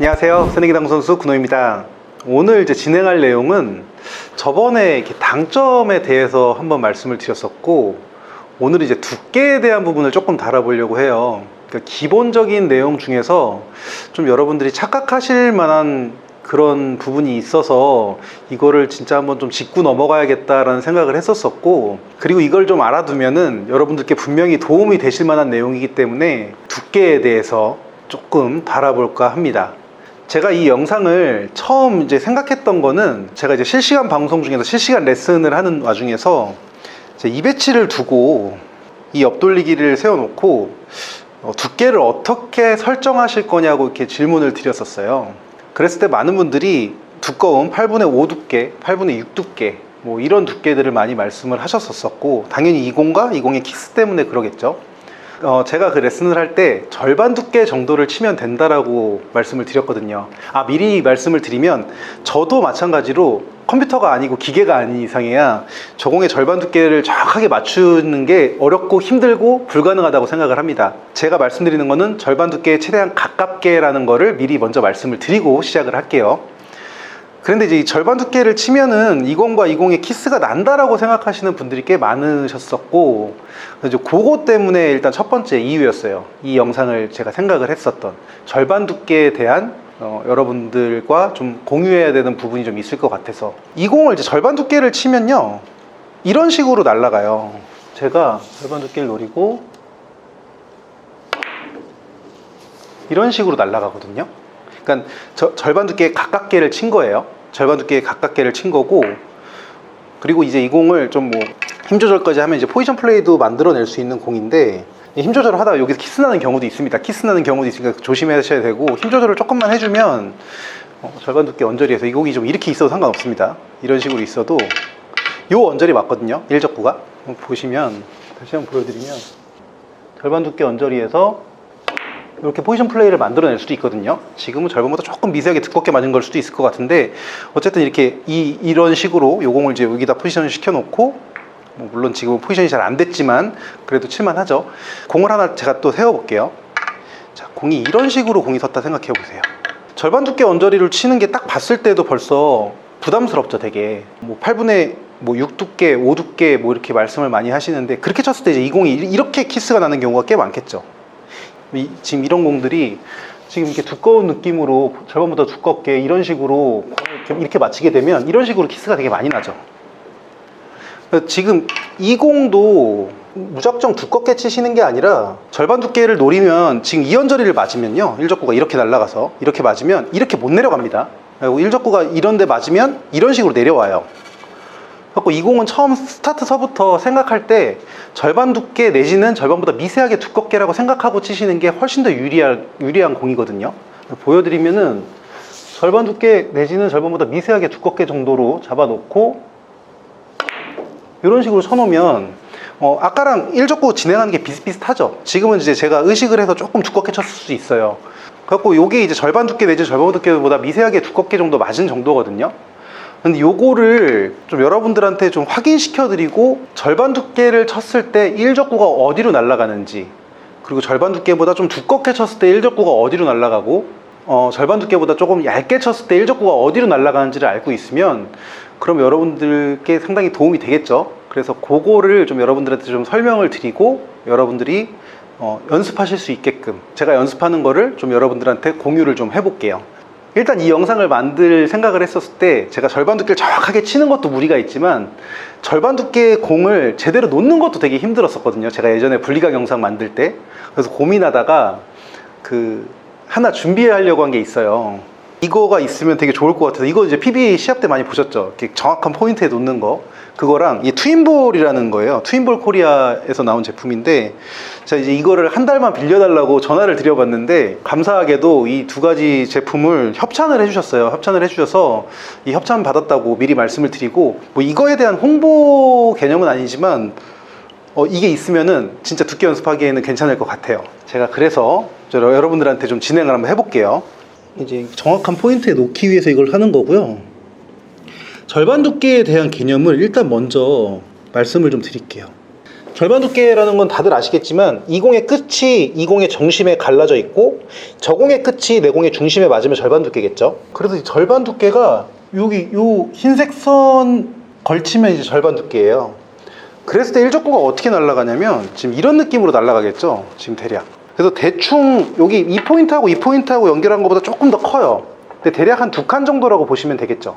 안녕하세요. 새내기당 선수 군호입니다. 오늘 이제 진행할 내용은 저번에 이렇게 당점에 대해서 한번 말씀을 드렸었고, 오늘 이제 두께에 대한 부분을 조금 다뤄보려고 해요. 그러니까 기본적인 내용 중에서 좀 여러분들이 착각하실 만한 그런 부분이 있어서 이거를 진짜 한번 좀 짚고 넘어가야겠다라는 생각을 했었었고, 그리고 이걸 좀 알아두면은 여러분들께 분명히 도움이 되실 만한 내용이기 때문에 두께에 대해서 조금 다뤄볼까 합니다. 제가 이 영상을 처음 이제 생각했던 거는, 제가 이제 실시간 방송 중에서 실시간 레슨을 하는 와중에서 이제 2배치를 두고 이 옆돌리기를 세워놓고 두께를 어떻게 설정하실 거냐고 이렇게 질문을 드렸었어요. 그랬을 때 많은 분들이 두꺼운 8분의 5 두께, 8분의 6 두께, 뭐 이런 두께들을 많이 말씀을 하셨었고, 당연히 20과 20의 키스 때문에 그러겠죠. 제가 그 레슨을 할 때 절반 두께 정도를 치면 된다라고 말씀을 드렸거든요. 미리 말씀을 드리면, 저도 마찬가지로 컴퓨터가 아니고 기계가 아닌 이상해야 저공의 절반 두께를 정확하게 맞추는 게 어렵고 힘들고 불가능하다고 생각을 합니다. 제가 말씀드리는 거는 절반 두께에 최대한 가깝게라는 거를 미리 먼저 말씀을 드리고 시작을 할게요. 그런데 이제 이 절반 두께를 치면은 20과 20의 키스가 난다라고 생각하시는 분들이 꽤 많으셨었고, 그래서 그거 때문에 일단 첫 번째 이유였어요. 이 영상을 제가 생각을 했었던 절반 두께에 대한 여러분들과 좀 공유해야 되는 부분이 좀 있을 것 같아서, 20을 이제 절반 두께를 치면요, 이런 식으로 날아가요. 제가 절반 두께를 노리고 이런 식으로 날아가거든요. 그러니까 절반 두께에 가깝게를 친 거예요. 절반 두께에 가깝게를 친 거고, 그리고 이제 이 공을 좀 뭐 힘 조절까지 하면 이제 포지션 플레이도 만들어낼 수 있는 공인데, 힘 조절을 하다가 여기서 키스 나는 경우도 있습니다. 키스 나는 경우도 있으니까 조심하셔야 되고, 힘 조절을 조금만 해주면 절반 두께 언저리에서 이 공이 좀 이렇게 있어도 상관없습니다. 이런 식으로 있어도 요 언저리 맞거든요, 일적구가. 보시면, 다시 한번 보여드리면, 절반 두께 언저리에서 이렇게 포지션 플레이를 만들어낼 수도 있거든요. 지금은 절반보다 조금 미세하게 두껍게 맞은 걸 수도 있을 것 같은데, 어쨌든 이렇게 이런 식으로 요 공을 이제 여기다 포지션을 시켜놓고, 물론 지금은 포지션이 잘 안 됐지만 그래도 칠만하죠. 공을 하나 제가 또 세워볼게요. 자, 공이 이런 식으로 공이 섰다 생각해 보세요. 절반 두께 언저리를 치는 게 딱 봤을 때도 벌써 부담스럽죠, 되게. 뭐 8분의 6 두께, 5 두께 뭐 이렇게 말씀을 많이 하시는데, 그렇게 쳤을 때 이제 이 공이 이렇게 키스가 나는 경우가 꽤 많겠죠. 지금 이런 공들이 지금 이렇게 두꺼운 느낌으로 절반보다 두껍게 이런 식으로 이렇게 맞히게 되면 이런 식으로 키스가 되게 많이 나죠. 지금 이 공도 무작정 두껍게 치시는 게 아니라, 절반 두께를 노리면 지금 이 언저리를 맞으면요, 일적구가 이렇게 날아가서 이렇게 맞으면 이렇게 못 내려갑니다. 그리고 일적구가 이런 데 맞으면 이런 식으로 내려와요. 그래서 이 공은 처음 스타트서부터 생각할 때 절반 두께 내지는 절반보다 미세하게 두껍게라고 생각하고 치시는 게 훨씬 더 유리한 공이거든요. 보여드리면은 절반 두께 내지는 절반보다 미세하게 두껍게 정도로 잡아놓고 이런 식으로 쳐놓으면 아까랑 일적구 진행하는 게 비슷비슷하죠. 지금은 이제 제가 의식을 해서 조금 두껍게 쳤을 수 있어요. 그래갖고 요게 이제 절반 두께 내지는 절반 두께보다 미세하게 두껍게 정도 맞은 정도거든요. 근데 요거를 좀 여러분들한테 좀 확인시켜 드리고, 절반 두께를 쳤을 때 일적구가 어디로 날아가는지, 그리고 절반 두께보다 좀 두껍게 쳤을 때 일적구가 어디로 날아가고, 절반 두께보다 조금 얇게 쳤을 때 일적구가 어디로 날아가는지를 알고 있으면, 그럼 여러분들께 상당히 도움이 되겠죠. 그래서 그거를 좀 여러분들한테 좀 설명을 드리고, 여러분들이 연습하실 수 있게끔 제가 연습하는 거를 좀 여러분들한테 공유를 좀 해볼게요. 일단 이 영상을 만들 생각을 했었을 때, 제가 절반 두께를 정확하게 치는 것도 무리가 있지만 절반 두께의 공을 제대로 놓는 것도 되게 힘들었었거든요. 제가 예전에 분리각 영상 만들 때. 그래서 고민하다가 하나 준비하려고 한 게 있어요. 이거가 있으면 되게 좋을 것 같아서, 이거 이제 PBA 시합 때 많이 보셨죠? 이렇게 정확한 포인트에 놓는 거. 그거랑 이 트윈볼이라는 거예요. 트윈볼 코리아에서 나온 제품인데, 제가 이제 이거를 한 달만 빌려달라고 전화를 드려봤는데, 감사하게도 이 두 가지 제품을 협찬을 해주셨어요. 협찬을 해주셔서 이 협찬 받았다고 미리 말씀을 드리고, 뭐 이거에 대한 홍보 개념은 아니지만 이게 있으면은 진짜 두께 연습하기에는 괜찮을 것 같아요. 제가 그래서 여러분들한테 좀 진행을 한번 해볼게요. 이제 정확한 포인트에 놓기 위해서 이걸 하는 거고요. 절반 두께에 대한 개념을 일단 먼저 말씀을 좀 드릴게요. 절반 두께라는 건 다들 아시겠지만 이 공의 끝이 이 공의 정심에 갈라져 있고 저 공의 끝이 내 공의 중심에 맞으면 절반 두께겠죠. 그래서 이 절반 두께가 여기 요 흰색 선 걸치면 이제 절반 두께예요. 그랬을 때 일적구가 어떻게 날아가냐면 지금 이런 느낌으로 날아가겠죠. 지금 대략. 그래서 대충 여기 이 포인트하고 이 포인트하고 연결한 것보다 조금 더 커요. 근데 대략 한 2칸 정도라고 보시면 되겠죠.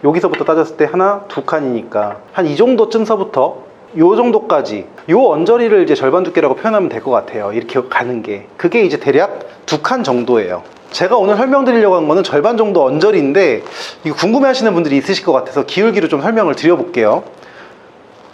여기서부터 따졌을 때 하나, 2칸이니까 한 이 정도쯤서부터 요 정도까지 요 언저리를 이제 절반 두께라고 표현하면 될 것 같아요. 이렇게 가는 게 그게 이제 대략 2칸 정도예요. 제가 오늘 설명드리려고 한 거는 절반 정도 언저리인데 이거 궁금해 하시는 분들이 있으실 것 같아서 기울기로 좀 설명을 드려볼게요.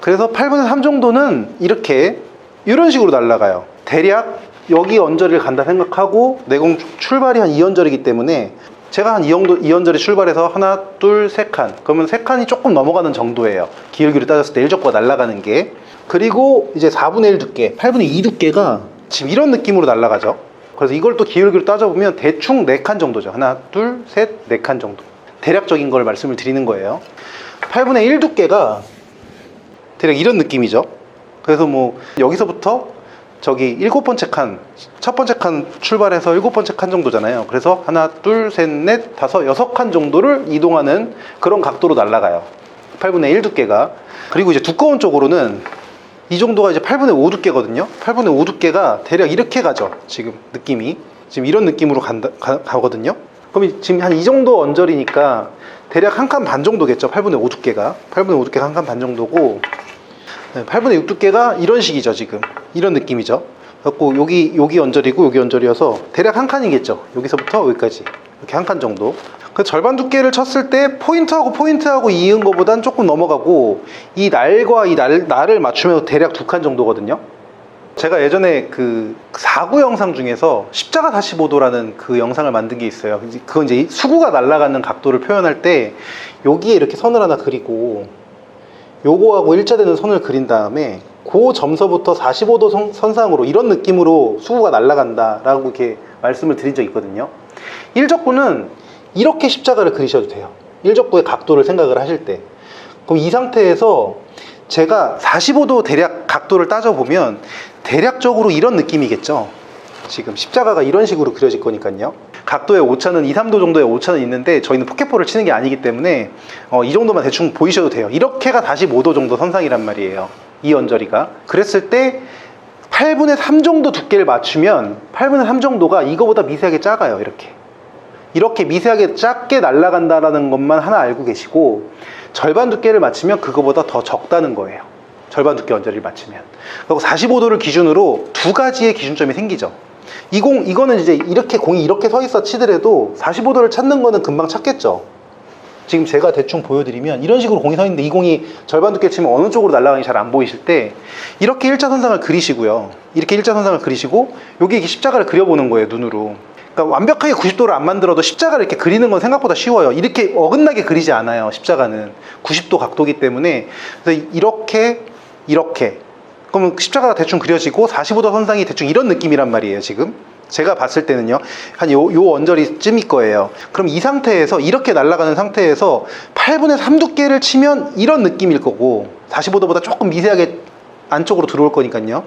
그래서 8분의 3 정도는 이렇게 이런 식으로 날아가요. 대략 여기 언저리를 간다 생각하고 내공 출발이 한 2언저리이기 때문에 제가 한 2언저리 출발해서 하나, 둘, 세 칸. 그러면 세 칸이 조금 넘어가는 정도예요. 기울기로 따졌을 때 일적구가 날아가는 게. 그리고 이제 4분의 1 두께, 8분의 2 두께가 지금 이런 느낌으로 날아가죠. 그래서 이걸 또 기울기로 따져보면 대충 4칸 정도죠. 하나, 둘, 셋, 4칸 정도. 대략적인 걸 말씀을 드리는 거예요. 8분의 1 두께가 대략 이런 느낌이죠. 그래서 뭐 여기서부터 저기 7번째 칸, 첫 번째 칸 출발해서 7번째 칸 정도잖아요. 그래서 하나, 둘, 셋, 넷, 다섯, 6칸 정도를 이동하는 그런 각도로 날아가요. 8분의 1 두께가. 그리고 이제 두꺼운 쪽으로는 이 정도가 이제 8분의 5 두께거든요. 8분의 5 두께가 대략 이렇게 가죠. 지금 느낌이. 지금 이런 느낌으로 가거든요. 그럼 지금 한 이 정도 언저리니까 대략 한 칸 반 정도겠죠. 8분의 5 두께가. 8분의 5 두께가 한 칸 반 정도고 8분의 6 두께가 이런 식이죠. 지금 이런 느낌이죠. 그래서 여기 언저리고 여기 언저리여서 대략 한 칸이겠죠. 여기서부터 여기까지 이렇게 한 칸 정도. 그 절반 두께를 쳤을 때 포인트하고 이은 것보단 조금 넘어가고 이 날과 이 날을 맞추면 대략 2칸 정도거든요. 제가 예전에 그 4구 영상 중에서 십자가 45도라는 그 영상을 만든 게 있어요. 그건 이제 수구가 날아가는 각도를 표현할 때 여기에 이렇게 선을 하나 그리고 요거하고 일자되는 선을 그린 다음에 그 점서부터 45도 선상으로 이런 느낌으로 수구가 날아간다 라고 이렇게 말씀을 드린 적이 있거든요. 일적구는 이렇게 십자가를 그리셔도 돼요. 일적구의 각도를 생각을 하실 때. 그럼 이 상태에서 제가 45도 대략 각도를 따져보면 대략적으로 이런 느낌이겠죠. 지금 십자가가 이런 식으로 그려질 거니까요. 각도의 오차는 2, 3도 정도의 오차는 있는데 저희는 포켓볼을 치는 게 아니기 때문에 이 정도만 대충 보이셔도 돼요. 이렇게가 45도 정도 선상이란 말이에요. 이 언저리가. 그랬을 때 8분의 3 정도 두께를 맞추면 8분의 3 정도가 이거보다 미세하게 작아요. 이렇게 미세하게 작게 날아간다는 것만 하나 알고 계시고 절반 두께를 맞추면 그거보다 더 적다는 거예요. 절반 두께 언저리를 맞추면. 그리고 45도를 기준으로 두 가지의 기준점이 생기죠. 이거는 이제 이렇게 공이 이렇게 서 있어 치더라도 45도를 찾는 거는 금방 찾겠죠. 지금 제가 대충 보여드리면 이런 식으로 공이 서 있는데 이 공이 절반 두께 치면 어느 쪽으로 날아가는지 잘 안 보이실 때 이렇게 일자선상을 그리시고요. 이렇게 일자선상을 그리시고 여기 십자가를 그려보는 거예요. 눈으로. 그러니까 완벽하게 90도를 안 만들어도 십자가를 이렇게 그리는 건 생각보다 쉬워요. 이렇게 어긋나게 그리지 않아요. 십자가는 90도 각도기 때문에. 그래서 이렇게 그러면 십자가가 대충 그려지고 45도 선상이 대충 이런 느낌이란 말이에요. 지금 제가 봤을 때는요 한 요 언저리쯤일 거예요. 그럼 이 상태에서 이렇게 날아가는 상태에서 8분의 3 두께를 치면 이런 느낌일 거고 45도보다 조금 미세하게 안쪽으로 들어올 거니까요.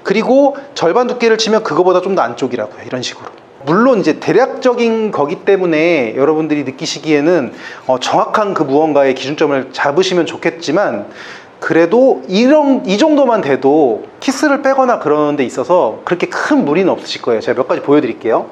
그리고 절반 두께를 치면 그거보다 좀 더 안쪽이라고요. 이런 식으로. 물론 이제 대략적인 거기 때문에 여러분들이 느끼시기에는 정확한 그 무언가의 기준점을 잡으시면 좋겠지만 그래도 이 정도만 돼도 키스를 빼거나 그러는 데 있어서 그렇게 큰 무리는 없으실 거예요. 제가 몇 가지 보여드릴게요.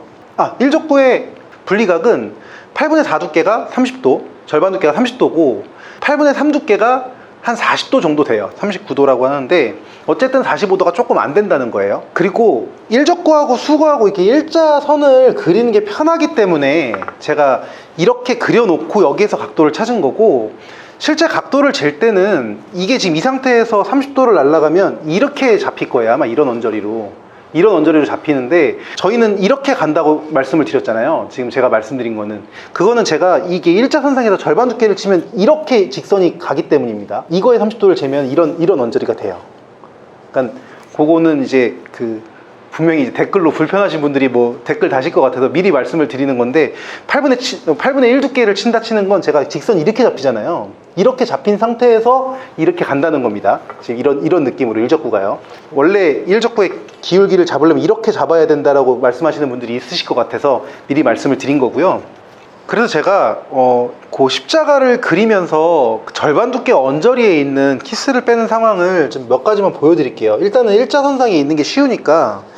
일적구의 분리각은 8분의 4 두께가 30도, 절반 두께가 30도고 8분의 3 두께가 한 40도 정도 돼요. 39도라고 하는데 어쨌든 45도가 조금 안 된다는 거예요. 그리고 일적구하고 수구하고 이렇게 일자선을 그리는 게 편하기 때문에 제가 이렇게 그려놓고 여기에서 각도를 찾은 거고 실제 각도를 잴 때는 이게 지금 이 상태에서 30도를 날아가면 이렇게 잡힐 거예요. 아마 이런 언저리로 잡히는데 저희는 이렇게 간다고 말씀을 드렸잖아요. 지금 제가 말씀드린 거는 그거는 제가 이게 일자선상에서 절반 두께를 치면 이렇게 직선이 가기 때문입니다. 이거에 30도를 재면 이런 언저리가 돼요. 그러니까 그거는 이제 분명히 이제 댓글로 불편하신 분들이 뭐 댓글 다실 것 같아서 미리 말씀을 드리는 건데 8분의 1 두께를 친다 치는 건 제가 직선이 이렇게 잡히잖아요. 이렇게 잡힌 상태에서 이렇게 간다는 겁니다. 지금 이런 느낌으로 일적구가요. 원래 일적구의 기울기를 잡으려면 이렇게 잡아야 된다라고 말씀하시는 분들이 있으실 것 같아서 미리 말씀을 드린 거고요. 그래서 제가 그 십자가를 그리면서 절반 두께 언저리에 있는 키스를 빼는 상황을 좀 몇 가지만 보여드릴게요. 일단은 일자선상에 있는 게 쉬우니까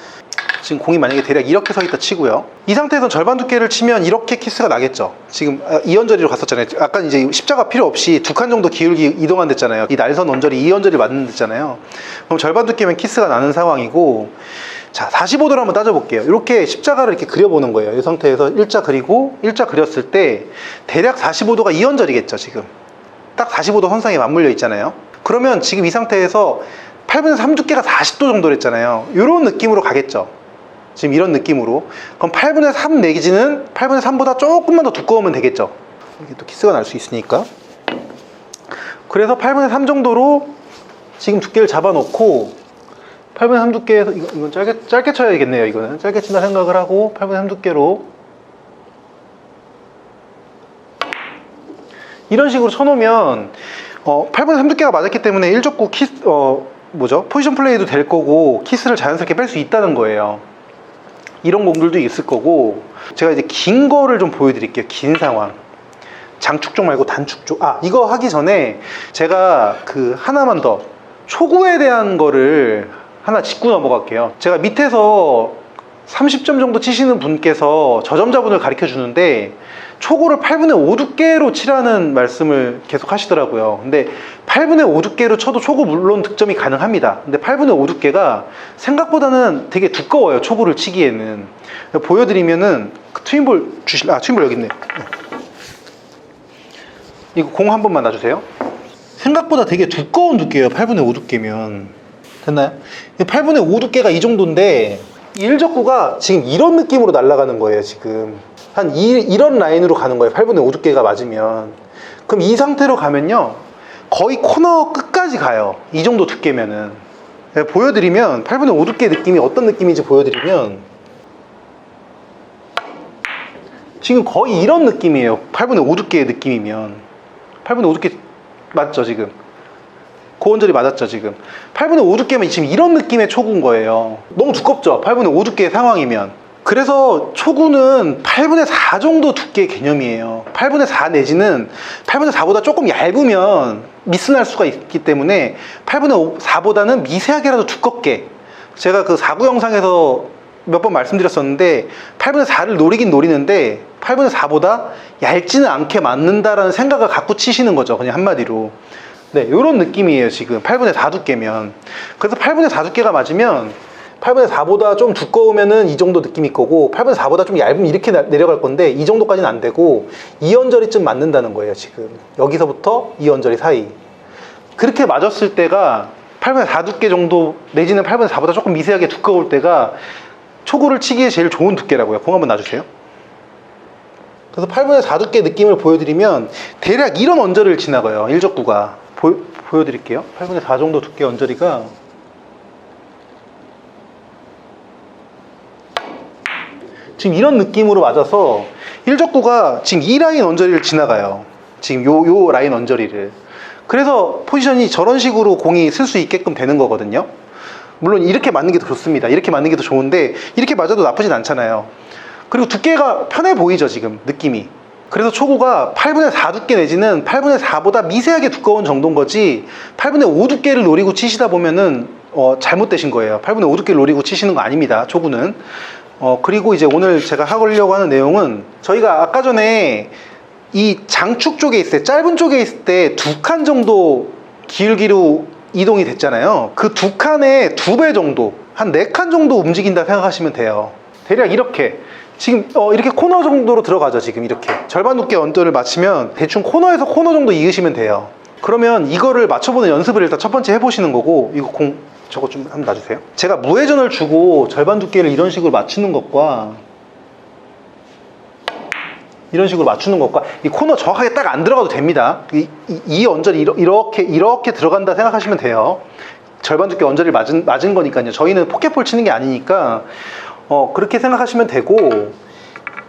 지금 공이 만약에 대략 이렇게 서 있다 치고요. 이 상태에서 절반 두께를 치면 이렇게 키스가 나겠죠. 지금 이 언저리로 갔었잖아요. 아까 이제 십자가 필요 없이 두 칸 정도 기울기 이동한 됐잖아요. 이 날선 언저리, 이 언저리 맞는 됐잖아요. 그럼 절반 두께면 키스가 나는 상황이고, 자 45도로 한번 따져볼게요. 이렇게 십자가를 이렇게 그려보는 거예요. 이 상태에서 일자 그리고 일자 그렸을 때 대략 45도가 이 언저리겠죠. 지금 딱 45도 선상에 맞물려 있잖아요. 그러면 지금 이 상태에서 8분의 3 두께가 40도 정도 랬잖아요. 이런 느낌으로 가겠죠. 지금 이런 느낌으로. 그럼 8분의 3 내지는 8분의 3보다 조금만 더 두꺼우면 되겠죠. 이게 또 키스가 날 수 있으니까. 그래서 8분의 3 정도로 지금 두께를 잡아놓고 8분의 3 두께에서 이건 짧게 쳐야겠네요. 이거는 짧게 친다 생각을 하고 8분의 3 두께로 이런 식으로 쳐놓으면 8분의 3 두께가 맞았기 때문에 일적구 포지션 플레이도 될 거고 키스를 자연스럽게 뺄 수 있다는 거예요. 이런 공들도 있을 거고, 제가 이제 긴 거를 좀 보여드릴게요. 긴 상황. 장축 쪽 말고 단축 쪽. 이거 하기 전에 제가 하나만 더 초구에 대한 거를 하나 짚고 넘어갈게요. 제가 밑에서 30점 정도 치시는 분께서 저점자분을 가르쳐 주는데 초구를 8분의 5 두께로 치라는 말씀을 계속 하시더라고요. 근데 8분의 5 두께로 쳐도 초구 물론 득점이 가능합니다. 근데 8분의 5 두께가 생각보다는 되게 두꺼워요. 초구를 치기에는. 보여드리면은 트윈볼 트윈볼 여기 있네. 이거 공 한 번만 놔주세요. 생각보다 되게 두꺼운 두께예요. 8분의 5 두께면. 됐나요? 8분의 5 두께가 이 정도인데 일적구가 지금 이런 느낌으로 날아가는 거예요. 지금 이런 라인으로 가는 거예요. 8분의 5 두께가 맞으면. 그럼 이 상태로 가면요 거의 코너 끝까지 가요. 이 정도 두께면은. 보여드리면 8분의 5 두께 느낌이 어떤 느낌인지 보여드리면 지금 거의 이런 느낌이에요. 8분의 5 두께의 느낌이면. 8분의 5 두께 맞죠 지금? 고원절이 맞았죠 지금. 8분의 5 두께면 지금 이런 느낌의 초구인 거예요. 너무 두껍죠 8분의 5 두께의 상황이면. 그래서 초구는 8분의 4 정도 두께의 개념이에요. 8분의 4 내지는 8분의 4보다 조금 얇으면 미스날 수가 있기 때문에 8분의 4보다는 미세하게라도 두껍게, 제가 그 4구 영상에서 몇 번 말씀드렸었는데 8분의 4를 노리긴 노리는데 8분의 4보다 얇지는 않게 맞는다라는 생각을 갖고 치시는 거죠. 그냥 한마디로. 네, 이런 느낌이에요. 지금 8분의 4 두께면. 그래서 8분의 4 두께가 맞으면 8분의 4보다 좀 두꺼우면은 이 정도 느낌일 거고 8분의 4보다 좀 얇으면 이렇게 내려갈 건데 이 정도까지는 안 되고 2언저리쯤 맞는다는 거예요. 지금 여기서부터 2언저리 사이. 그렇게 맞았을 때가 8분의 4 두께 정도 내지는 8분의 4보다 조금 미세하게 두꺼울 때가 초구를 치기에 제일 좋은 두께라고요. 공 한번 놔주세요. 그래서 8분의 4 두께 느낌을 보여드리면 대략 이런 언저리를 지나가요. 일적구가. 보여드릴게요. 8분의 4 정도 두께 언저리가 지금 이런 느낌으로 맞아서 일적구가 지금 이 라인 언저리를 지나가요. 지금 요 라인 언저리를. 그래서 포지션이 저런 식으로 공이 쓸 수 있게끔 되는 거거든요. 물론 이렇게 맞는 게 더 좋습니다. 이렇게 맞는 게 더 좋은데 이렇게 맞아도 나쁘진 않잖아요. 그리고 두께가 편해 보이죠 지금 느낌이. 그래서 초구가 8분의 4 두께 내지는 8분의 4보다 미세하게 두꺼운 정도인 거지 8분의 5 두께를 노리고 치시다 보면은 잘못되신 거예요. 8분의 5 두께를 노리고 치시는 거 아닙니다. 초구는. 그리고 이제 오늘 제가 하려고 하는 내용은, 저희가 아까 전에 이 장축 쪽에 있을 때, 짧은 쪽에 있을 때 2칸 정도 기울기로 이동이 됐잖아요. 그 2칸의 2배 정도, 한 4칸 정도 움직인다 생각하시면 돼요. 대략 이렇게 지금 이렇게 코너 정도로 들어가죠. 지금 이렇게 절반 두께 언저를 맞추면 대충 코너에서 코너 정도 이으시면 돼요. 그러면 이거를 맞춰보는 연습을 일단 첫 번째 해보시는 거고, 이거 저거 좀 한번 놔주세요. 제가 무회전을 주고 절반 두께를 이런 식으로 맞추는 것과 이런 식으로 맞추는 것과 이 코너 정확하게 딱 안 들어가도 됩니다. 이 언저리 이렇게 들어간다 생각하시면 돼요. 절반 두께 언저리를 맞은 거니까요. 저희는 포켓볼 치는 게 아니니까 그렇게 생각하시면 되고,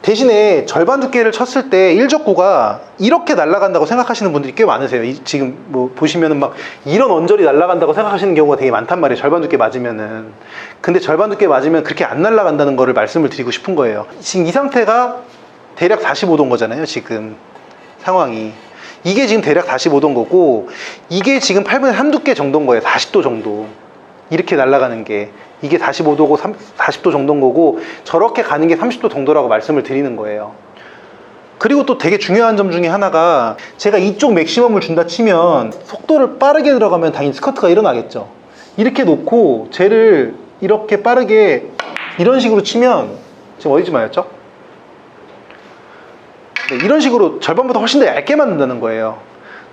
대신에 절반 두께를 쳤을 때 일적구가 이렇게 날아간다고 생각하시는 분들이 꽤 많으세요. 지금 뭐 보시면은 막 이런 언저리 날아간다고 생각하시는 경우가 되게 많단 말이에요. 절반 두께 맞으면은. 근데 절반 두께 맞으면 그렇게 안 날아간다는 거를 말씀을 드리고 싶은 거예요. 지금 이 상태가 대략 45도인 거잖아요. 지금 상황이. 이게 지금 대략 45도인 거고, 이게 지금 8분의 3 두께 정도인 거예요. 40도 정도. 이렇게 날아가는 게. 이게 45도고 40도 정도인 거고, 저렇게 가는 게 30도 정도라고 말씀을 드리는 거예요. 그리고 또 되게 중요한 점 중에 하나가, 제가 이쪽 맥시멈을 준다 치면 속도를 빠르게 들어가면 당연히 스커트가 일어나겠죠. 이렇게 놓고 쟤를 이렇게 빠르게 이런 식으로 치면, 지금 어디쯤 맞았죠? 네, 이런 식으로 절반보다 훨씬 더 얇게 만든다는 거예요.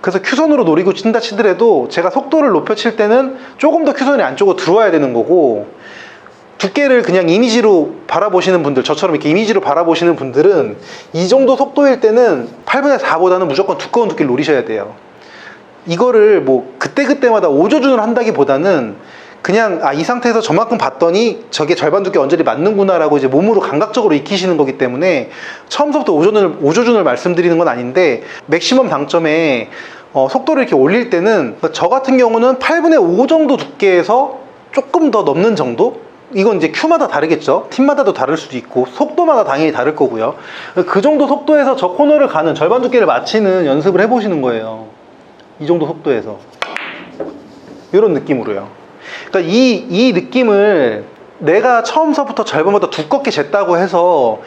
그래서 큐선으로 노리고 친다 치더라도 제가 속도를 높여 칠 때는 조금 더 큐선이 안쪽으로 들어와야 되는 거고, 두께를 그냥 이미지로 바라보시는 분들, 저처럼 이렇게 이미지로 바라보시는 분들은 이 정도 속도일 때는 8분의 4보다는 무조건 두꺼운 두께를 노리셔야 돼요. 이거를 뭐 그때그때마다 오조준을 한다기보다는 그냥 이 상태에서 저만큼 봤더니 저게 절반 두께 언저리 맞는구나 라고 이제 몸으로 감각적으로 익히시는 거기 때문에 처음부터 오조준을 말씀드리는 건 아닌데, 맥시멈 당점에 속도를 이렇게 올릴 때는 저 같은 경우는 8분의 5 정도 두께에서 조금 더 넘는 정도? 이건 이제 큐마다 다르겠죠. 팀마다도 다를 수도 있고 속도마다 당연히 다를 거고요. 그 정도 속도에서 저 코너를 가는 절반 두께를 맞히는 연습을 해보시는 거예요. 이 정도 속도에서 이런 느낌으로요. 그러니까 이 느낌을 내가 처음서부터 절반보다 두껍게 쟀다고 해서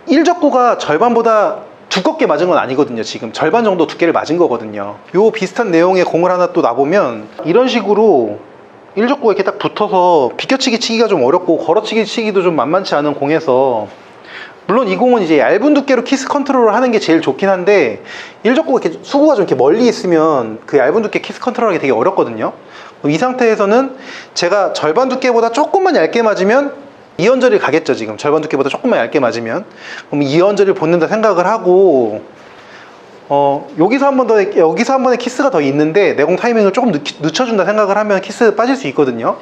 일적구가 절반보다 두껍게 맞은 건 아니거든요. 지금 절반 정도 두께를 맞은 거거든요. 요 비슷한 내용의 공을 하나 또 놔보면 이런 식으로 일적구가 이렇게 딱 붙어서 비껴치기 치기가 좀 어렵고 걸어치기 치기도 좀 만만치 않은 공에서, 물론 이 공은 이제 얇은 두께로 키스 컨트롤을 하는 게 제일 좋긴 한데, 일적구가 이렇게 수구가 좀 이렇게 멀리 있으면 그 얇은 두께 키스 컨트롤하기 되게 어렵거든요. 이 상태에서는 제가 절반 두께보다 조금만 얇게 맞으면 2언저리를 가겠죠. 지금 절반 두께보다 조금만 얇게 맞으면 그럼 2언저리를 본는다 생각을 하고, 여기서 한 번의 키스가 더 있는데 내공 타이밍을 조금 늦춰준다 생각을 하면 키스 빠질 수 있거든요.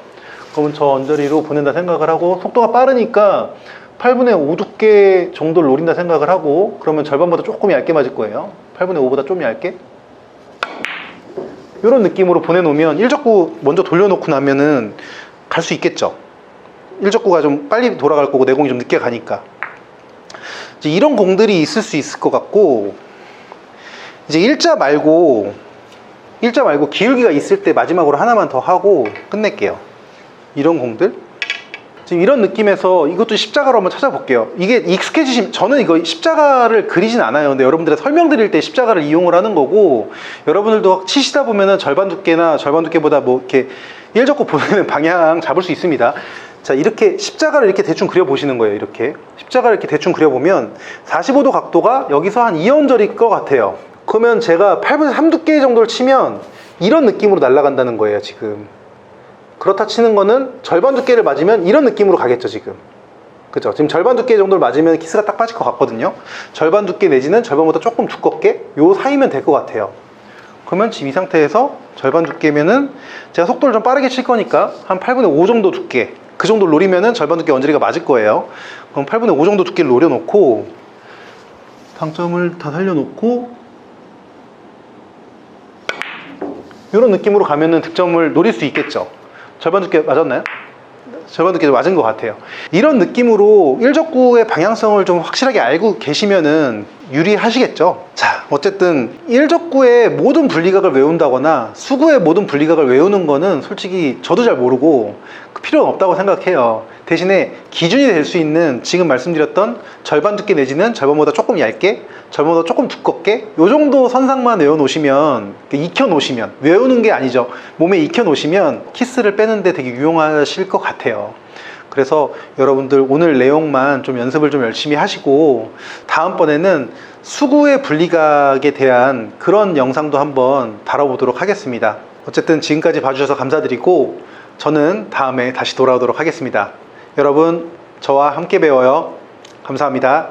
그러면 저 언저리로 보낸다 생각을 하고, 속도가 빠르니까 8분의 5 두께 정도를 노린다 생각을 하고, 그러면 절반보다 조금 얇게 맞을 거예요. 8분의 5보다 좀 얇게. 이런 느낌으로 보내놓으면 일적구 먼저 돌려놓고 나면은 갈 수 있겠죠. 일적구가 좀 빨리 돌아갈 거고 내공이 좀 늦게 가니까. 이제 이런 공들이 있을 수 있을 것 같고, 이제 일자 말고 기울기가 있을 때 마지막으로 하나만 더 하고 끝낼게요. 이런 공들. 지금 이런 느낌에서 이것도 십자가로 한번 찾아볼게요. 이게 익숙해지시면, 저는 이거 십자가를 그리진 않아요. 근데 여러분들의 설명드릴 때 십자가를 이용을 하는 거고, 여러분들도 치시다 보면은 절반 두께보다 뭐 이렇게 일적구 보내는 방향 잡을 수 있습니다. 자, 이렇게 십자가를 이렇게 대충 그려보시는 거예요. 이렇게 십자가를 이렇게 대충 그려보면 45도 각도가 여기서 한 2언저리일 것 같아요. 그러면 제가 8분의 3 두께 정도를 치면 이런 느낌으로 날아간다는 거예요. 지금 그렇다 치는 거는 절반 두께를 맞으면 이런 느낌으로 가겠죠. 지금 그죠? 지금 절반 두께 정도를 맞으면 키스가 딱 빠질 것 같거든요. 절반 두께 내지는 절반보다 조금 두껍게 요 사이면 될 것 같아요. 그러면 지금 이 상태에서 절반 두께면은 제가 속도를 좀 빠르게 칠 거니까 한 8분의 5 정도 두께, 그 정도를 노리면은 절반 두께 언저리가 맞을 거예요. 그럼 8분의 5 정도 두께를 노려놓고 당점을 다 살려놓고 이런 느낌으로 가면은 득점을 노릴 수 있겠죠. 절반 두께 맞았나요? 절반 두께 맞은 것 같아요. 이런 느낌으로 일적구의 방향성을 좀 확실하게 알고 계시면은 유리하시겠죠. 자, 어쨌든 일적구의 모든 분리각을 외운다거나 수구의 모든 분리각을 외우는 거는 솔직히 저도 잘 모르고 필요는 없다고 생각해요. 대신에 기준이 될 수 있는 지금 말씀드렸던 절반 두께 내지는 절반보다 조금 얇게, 절반보다 조금 두껍게 요 정도 선상만 외워놓으시면, 익혀놓으시면, 외우는 게 아니죠, 몸에 익혀놓으시면 키스를 빼는데 되게 유용하실 것 같아요. 그래서 여러분들 오늘 내용만 좀 연습을 좀 열심히 하시고, 다음번에는 수구의 분리각에 대한 그런 영상도 한번 다뤄보도록 하겠습니다. 어쨌든 지금까지 봐주셔서 감사드리고, 저는 다음에 다시 돌아오도록 하겠습니다. 여러분, 저와 함께 배워요. 감사합니다.